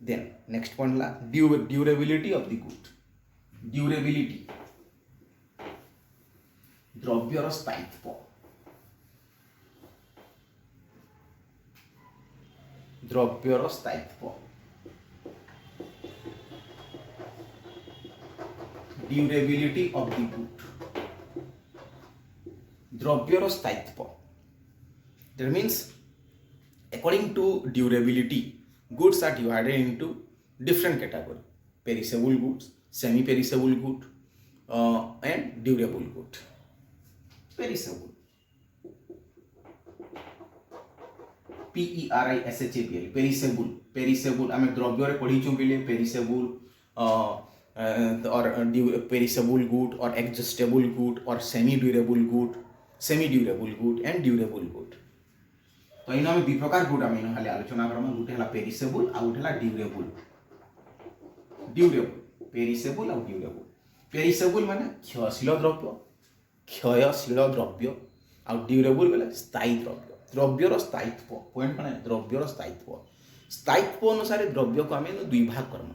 Then next point ला durability of the good. Durability द्रव्यर स्थायित्व, द्रव्यर स्थायित्व, ड्यूरेबिलिटी ऑफ द गुड, द्रव्यर स्थायित्व। That means according to durability, goods are divided into different category: perishable goods, semi perishable good, and durable good. Perishable, perishable, perishable, perishable आम द्रव्य पढ़ीचु बोले perishable और perishable good और adjustable good और semi durable good, semi durable good and durable good। तो इन आम दु प्रकार गुड आम इन खाली आलोचना करमा। गोटे है पेरिसेबल आ गोटे है ड्यूरेबल। ड्यूरेबल पेरिसेबल आ ड्यूरेबल। पेरिसेबल माने क्षयशील द्रव्य, क्षयशील द्रव्य आ ड्यूरेबल बोले स्थायी द्रव्य, द्रव्यर स्थायित्व। पॉइंट माने द्रव्यर स्थायित्व। स्थायित्व अनुसार द्रव्य को आम दुई भाग करमा।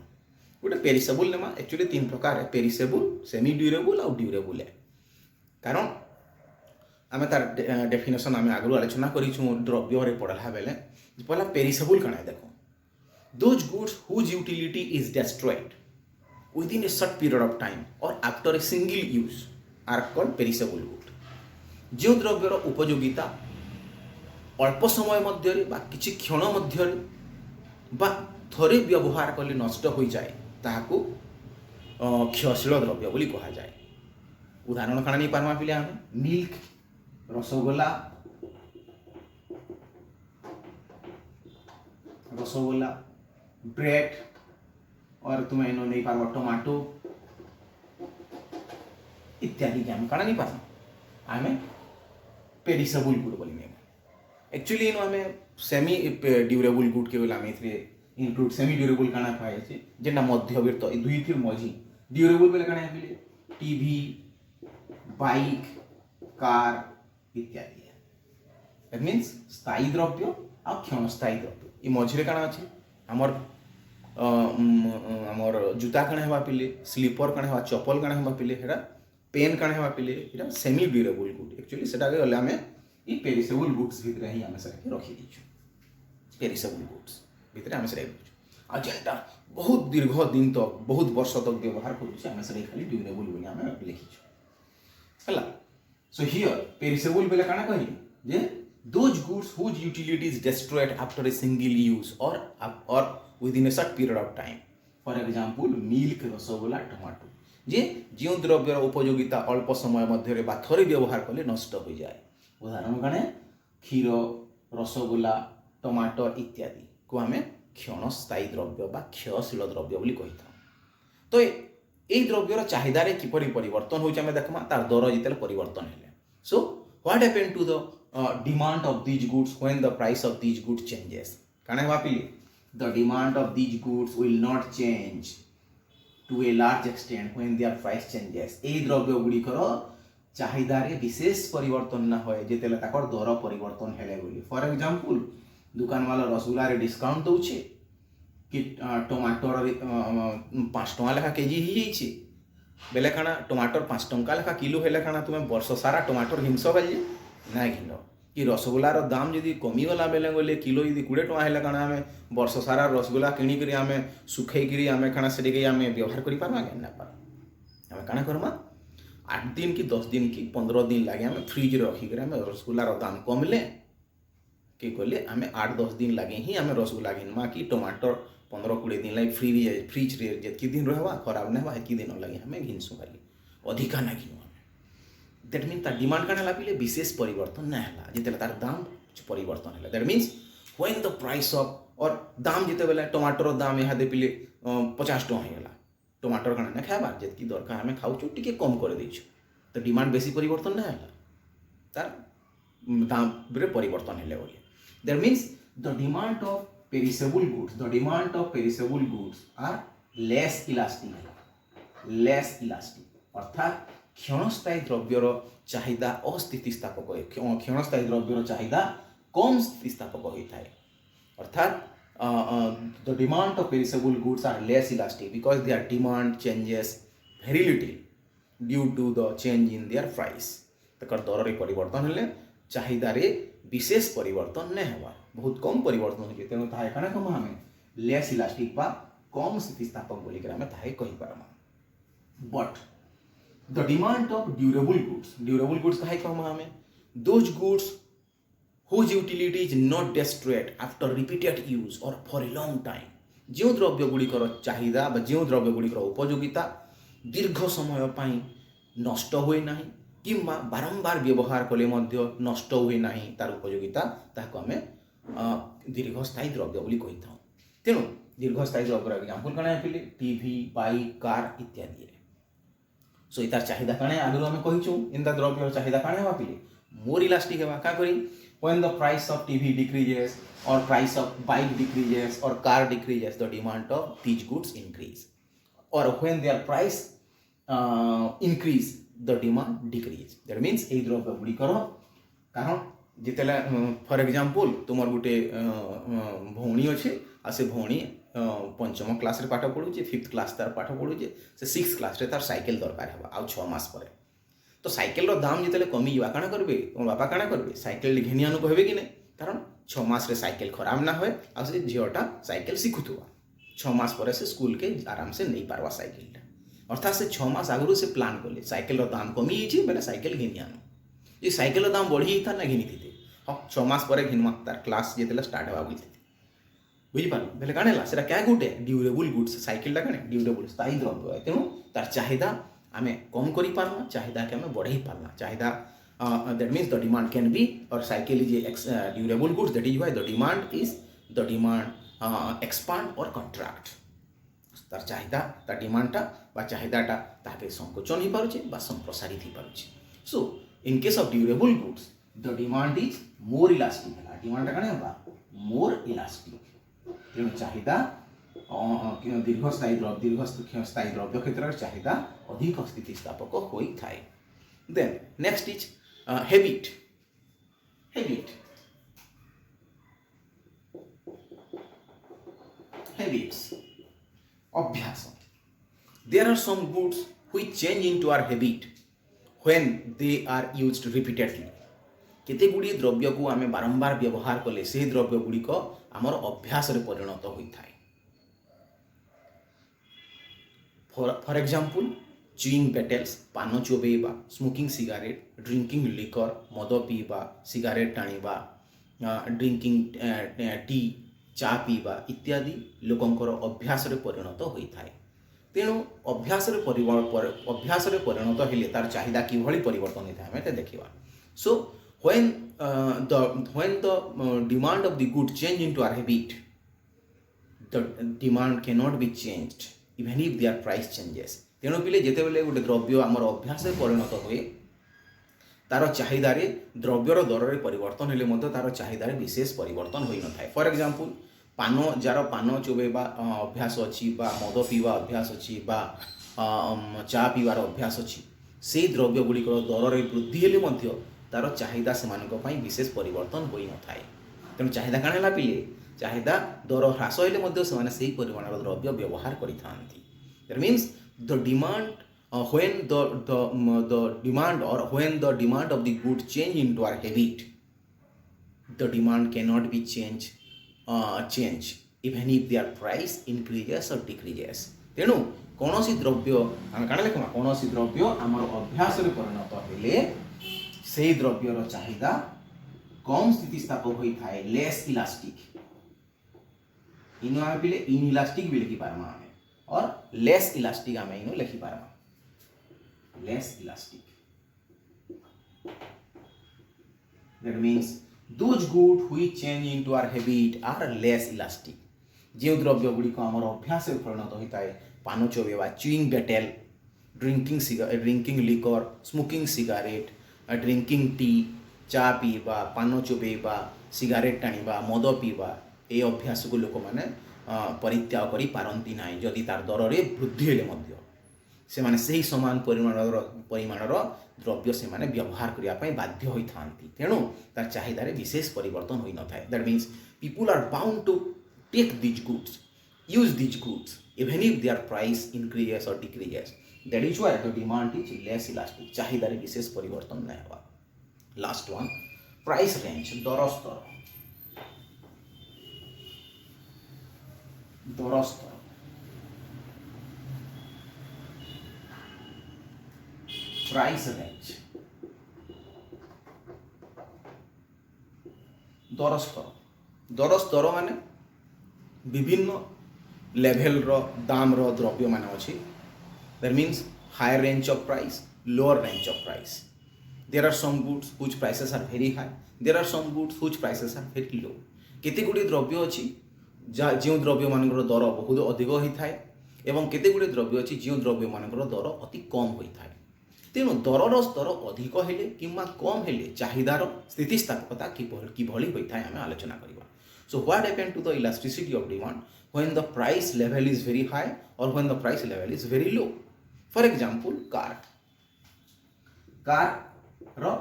गोटे पेरिसेबल नेमा एक्चुअली तीन प्रकार है: पेरिसेबल, सेमी ड्यूरेबल आ ड्यूरेबल है। कारण आम तार डेफिनेशन आम आगु आलोचना करूँ द्रव्य पढ़ला बेले पहला पेरिसेबल कण है। देखो, those goods whose utility is destroyed within a short period of time और after a single use are called perishable good. जो द्रव्यर उपयोगिता अल्प समय मध्य बा किछि क्षण मध्य बा थरे व्यवहार कले नष्ट हो जाए ताहाकू क्षयशील द्रव्य बोली कहा जाए। उदाहरण काण नहीं पार्मा पिले आम मिल्क, रसगोल्ला, रसगोल्ला, ब्रेड और तुम्हें इनो नहीं पार्मा टमाटो इत्यादि के आम काण नहीं पार्मा आम पेरिसेबल गुड बोली नहीं। एक्चुअली इन आम सेमी ड्यूरेबल गुड के बोले आम इनक्लूड सेमी ड्यूरेबल काण कहुए जेटा मध्यवर्त दुई थी मझी। ड्यूरेबल बोले काण बोले टीवी, बाइक, कार इत्यादि। दैट मीन्स स्थायी द्रव्य आ क्षणस्थायी द्रव्य। ये मझे काण अच्छे आमर आमर जूता काण हेबा पिले, स्लीपर काण हेबा, चप्पल काण हेबा पिले, हेडा पेन काण हेबा पिले, एटा सेमी ड्यूरेबल गुड। एक्चुअली सेटा गले आमे ई पेरिसेबल गुड्स भितर ही आमे सेटा रखी दिछु। पेरिसेबल गुड्स भितर आमे सेटा रखिछु। आ जेटा बहुत दीर्घ दिन तक बहुत वर्ष तक व्यवहार करूछि आमे सेटा खाली ड्यूरेबल बोली आमे लिखिछु। हला सो हियर पेरिसेबल बेले काना कहली जे those goods whose utility is destroyed after a single use और within a short period of time. For example milk, rasgulla, tomato जे जो द्रव्यर उपयोगिता अल्प समय मध्य बा थरे व्यवहार कले नष्ट हो जाए। उदाहरण काने क्षीर, रसगोल्ला, टमाटो इत्यादि को आम क्षणस्थायी द्रव्य बा क्षयशील द्रव्य बोली कही था। तो ये द्रव्यर चाहिदार किपरि परिवर्तन होइछ आमे देखमा तार दर जितेले परिवर्तन हेले। So what happen to the demand of these goods when the price of these goods changes. काने भापिले the demand of these goods will not change to a large extent when their price changes. ए द्रव्य गुड़िकर चाहिदार विशेष परिवर्तन ना होए जितेले ताकर दर परिवर्तन हेले बोली। फॉर एग्जांपल दुकान वाला रसगुल्ला रे डिस्काउंट दउछे कि टमाटर 5 टଙ୍କା लेखा केजी ही जाइए बेले काना टमाटर 5 टଙ୍କା लेखा किलो हेले काना तुम्हें वर्ष सारा टमाटर घिनस बेले ना घिन कि रसगोल्लार दाम जदि कमिगला बेले गले किलो यदि 20 टଙ୍କା हेले काना आम वर्ष सारा रसगोल्ला किणिकी आम सुखैकरी आम काना से आम व्यवहार कर पार्मा कि ना पार्मा। आम काना करमा 8 दिन कि 10 दिन कि 15 दिन लगे आम फ्रिज रखिक आम रसगोल्लार दाम कमले कि कहले आम 8-10 दिन लगे ही आम रसगोल्ला घिनमा कि टमाटर 15-20 दिन लगे फ्रिज रे जितकी दिन रहा खराब ना हेतकी दिन लगे आम घिनसु खाली अधिका ना घिनु आम। दैट मीन तार डिमांड काना ला पिले विशेष परिवर्तन ना हैला जिते तार दाम परिवर्तन हैला। That means when the price of और दाम जिते बेले टमाटर दाम यहाँ दे पिले 50 टଙ୍କା होगा टमाटर काना ना खाइबार जितकी दरकार आम खाऊँ टी कम कर देछु तो डिमांड बेसी परिवर्तन ना हैला तार दाम रे परिवर्तन हेले बोली। That means the demand of perishable goods are less elastic अर्थात क्षणस्थायी द्रव्यर चाहिदा अस्थितिस्थापक क्षणस्थायी द्रव्यर चाहिदा कम स्थितिस्थापक होता है। अर्थात the demand of perishable goods are less elastic because their demand changes very little due to the change in their price. तकर दर रे परिवर्तन हेले चाहिदा रे विशेष परिवर्तन नहीं हेबा, बहुत कम परिवर्तन होजे, तेणु ताहे काना कम हमें लेस इलास्टिक बा कम स्थितिस्थापक बोली कर हमें ताहे कहि पारमा. But the demand of durable goods काहे कहमा हमें those goods whose utility is not destroyed after repeated use or for a long time. जो द्रव्य गुड़िकर चाहिदा बा जो द्रव्य गुड़िकर उपयोगिता दीर्घ समय पाई नष्ट हुए नहीं किंबा बारंबार व्यवहार कले मध्य नष्ट हुए नहीं तार उपयोगिता ताको हमें दीर्घस्थायी द्रव्य बोली कहि थाउ. तेणु दीर्घस्थायी द्रव्यर एग्जांपल कणे आपिले टीवी बाइक कार इत्यादि. सो इतार चाहिदा कणे आगु हमें कहिछु इन द द्रव्य चाहिदा कणे आपिले मोर इलास्टिक हेबा का करी. When the price of TV decreases or price of bike decreases or car decreases, the demand of these goods increase. Or when their price increase, the demand decrease. That means এই দ্রব্য গুড়ি কর কারণ যেতেলে for example তোমার গোটে ভৌণী আছে আর সে ভৌণী পঞ্চম ক্লাসে পাঠ পড়ুছে, ফিফ্থ ক্লাস তার পাঠ পড়ুছে, সে সিক্স ক্লাসে তার সাইকেল দরকার হবা আর 6 মাস পরে. तो साइकेल दाम जिते कमी जा काण करेंगे तुम बापा काण करेंगे साइकेल घिनी आनु कहे कि नहीं, कारण 6 मास रे साइकेल खराब ना हुए आ से झीटा साइकेल शिखुवा 6 मास पर से स्कूल के आराम से नहीं पार्वा साइकेलटा. अर्थात से 6 मास आगु से प्लान कले साइकेल दाम कमी बोले साइकेल घिनी आनु. ये साइकेल दाम बढ़ी था ना घिनी थी हाँ 6 मास पर घिनवा तार क्लास जिते स्टार्ट हवा बुझिपार बोले काण है क्या गुटे ड्यूरेबल गुड्स साइकेलटा काण ड्यूरेबल स्थायी द्रव्य. तेणु तार चाहिदा आमे कम करी पारना चाहिदा के आमे बढ़ाई पारना. चाहिदा that means the demand can be और cycle is durable goods that is why the demand expand और कॉन्ट्रैक्ट. तार चाहिदा तार डिमांडटा बा चाहिदाटा ताके संकोचन ही पारुचे बा संप्रसारित ही पारुचे. So in case of durable goods the demand is more elastic. डिमांडटा काने बा मोर इलास्टिक. तेणु चाहिदा दीर्घस्थायी द्रव्य क्षेत्र चाहिदा अधिक स्थितिस्थापक होई थाए. Then next is habit. Habits अभ्यास. There are some goods which change into our habit when they are used repeatedly. केते गुडी द्रव्य को आमे बारंबार व्यवहार कले से द्रव्य गुडी को हमर अभ्यास रे परिणत होई थाए. फॉर एग्जाम्पल चुईंग पेटेल्स पान चोबेबा, स्मोकिंग सिगारेट, ड्रिंकिंग लिकर मद पीवा, सिगारेट टाणीबा, ड्रिंकिंग टी चा पीवा इत्यादि लोकंकर अभ्यास रे परिणत होई थाए. तेणु अभ्यास रे परिणत हेले तार चाहिदा किभଳି परिवर्तन होई थाए हमें ते देखिबा. सो when the demand of the good change into our habit, the demand cannot be changed even if their price changes. तेणु पिले जेते बेले गोटे द्रव्य आमर अभ्यास परिणत हुए तार चाहिदा रे द्रव्यर दर रे परिवर्तन हेले मध्य तार चाहिदा रे विशेष परिवर्तन होई न थाए. फॉर एग्जांपल पान जार पान चोबेबा अभ्यास अछि बा मद पीवा अभ्यास अछि बा चा पीवार अभ्यास अछि, से द्रव्य गुड़िकर दर रे वृद्धि हेले मध्य तार चाहिदा सेमानक पई विशेष परिवर्तन होई न थाए. तेणु चाहिदा काण हैला पिले चाहिदा दर ह्रास हेले मध्य सेमाने सेही परिमाणर द्रव्य व्यवहार करिथांती. That means the demand when the demand or when the demand of the good change into our habit, the demand cannot be change even if their price increases or decreases. तेणु कौनसी द्रव्य आम काण लेखमा कौनसी द्रव्य आमर अभ्यास रे परिणत हेले सेही द्रव्यर चाहिदा कम स्थितिस्थापक होई थाए, लेस इलास्टिक. इनो आमे पिले इनइलास्टिक भी लिखि पारमा आमे और लेस इलास्टिक आमे इनो लिखि पारमा. Less elastic that means those goods which change into our habit are less elastic. जो द्रव्य गुड़ी को आमर अभ्यास रे परिणत होई थाए पान चोबेबा, chewing betel, drinking liquor, smoking cigarette, drinking tea चा पीवा, पान चोबेबा, सिगारेट टाणीबा, मद पीवा ए अभ्यास को लोक माने परित्याग करि पारंती नाही जदि तार दर रे वृद्धि हेले मध्य से माने सही समान परिमाणर द्रव्य से माने व्यवहार करिया पई बाध्य होई थांती. तेणु तार चाहिदा रे विशेष परिवर्तन होई न थाए. That means people are bound to take these goods, use these goods, even if their price increases or decreases. That is why the demand is less elastic. चाहिदारे विशेष परिवर्तन नहीं हुआ. Last one, price range, दर स्तर. दर स्तर. Price range. दर स्तर. दर स्तर माने विभिन्न level रो दाम रो द्रव्य मान अच्छी. That means higher range of price, lower range of price. There are some goods whose prices are very high. There are some goods whose prices are very low. केते गुडी द्रव्य अच्छी जो द्रव्य मानकर दर बहुत अधिक होता है एवं केते गुडी द्रव्य अच्छी जो द्रव्य मानकर दर अति कम होता है. तेणु दरर स्तर अधिक हेले किंवा कम हेले चाहिदार स्थितिस्थापकता किभली होता है आम आलोचना करवा. So what happened to the elasticity of demand when the price level is very high or when the price level is very low? For example, car row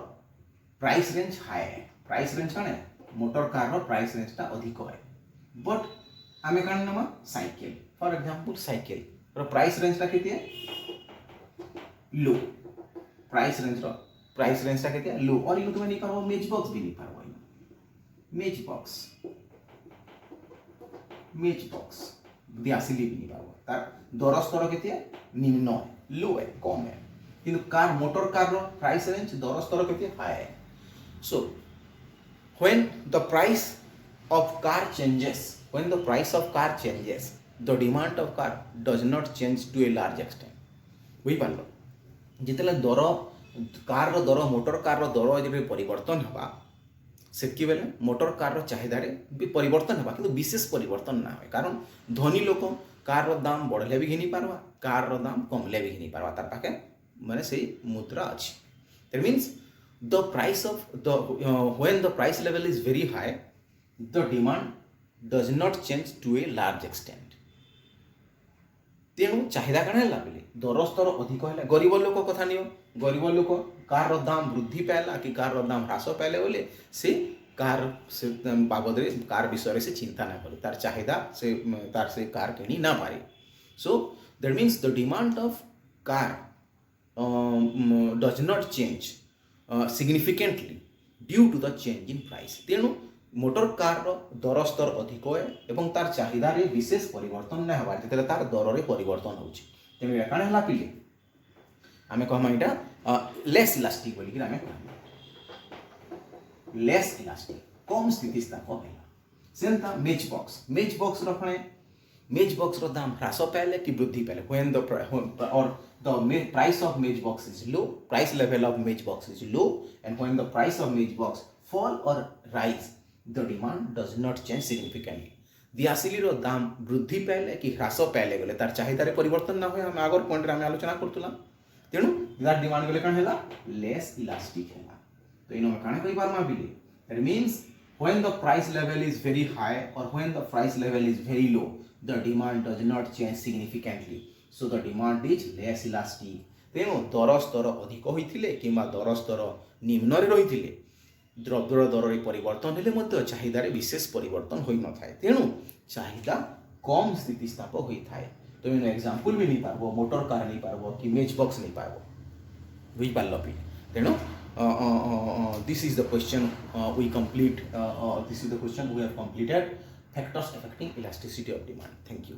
price range high है. Price range कौन है? Motor car रो price range टा अधिक है. But आमे कौन नमा साइकिल. For example, साइकिल रो price range टा कितनी है? Low. प्राइस रेंज टा कितने लो. और इनको तुम्हें नहीं पारो मेज बॉक्स भी नहीं पारो. मेज बॉक्स दियासिली भी नहीं पारो. तार दर स्तर कितने निम्न है, लो है, कम है. किंतु कार मोटर कार रो प्राइस रेंज दर स्तर कितने हाई है. So when the price of car changes the demand of car does not change to a large extent. बुझी पारलो जितेला दर कार रो दर मोटर कार रो दर जब परिवर्तन होगा से बेले मोटर कार रो चाहिदारे भी परिवर्तन होगा किंतु विशेष परिवर्तन ना हो. कारण धनी लोक कार रो दाम बढ़ले भी घिनी पारवा, कार रो दाम कमले भी घिनी पारवा. तार पाखे माने से मुद्रा अछि. That means the price of the when the price level is very high the demand does not change to a large extent. तेणु चाहिदा कण है दर स्तर अधिक है. गरीब लोक कथा नियो. गरीब लोक कार दाम वृद्धि पाला कि कार दाम ह्रास पाले बोले से कार से बाबद कार विषय से चिंता ना करे. तार चाहिदा से तार से कार किनी ना पारे. So that means the demand of car does not change significantly due to the change in price. तेणु मोटर कार दर स्तर अधिक है एवं तार चाहिदा रे विशेष परिवर्तन ना होगा जिते तार दर रे परिवर्तन होची. तेणु या काण हला पिले आमे कहमा इटा लेस इलास्टिक बोली कि आमे कहमा लेस इलास्टिक कम स्थितिस्थापक है. सेंता मेज बॉक्स रखणे मेज बॉक्स रो दाम ह्रास पाले कि वृद्धि पाले. व्हेन द और the price of match box is low, price level of match box is low, and when the price of match box fall or rise the demand does not change significantly. दियासिली रो दाम वृद्धि पाले कि ह्रास पाले गले तार चाहिदारे परिवर्तन ना होय. हम आगर पॉइंट रे हम आलोचना करतुला. तेणु तार डिमांड गले काण हैला लेस इलास्टिक हैला. तो इनो में काण कहि पारमा बिले. That means when the price level is very high or when the price level is very low the demand does not change significantly. So the demand is less elastic. तेणु दर स्तर अधिक होइथिले किंबा दर स्तर निम्न रे रहिथिले द्रव्यर दर रे परिवर्तन हेले मध्य चाहिदा रे विशेष परिवर्तन होई न थाए. तेणु चाहिदा कम स्थितिस्थापक होई थाए. तो इन एग्जांपल भी नहीं पारबो, मोटर कार नहीं पारबो कि मेज बॉक्स नहीं पारबो. बुझ पारलो पि. तेणु this is the question we complete. This is the question we have completed. Factors affecting elasticity of demand. Thank you.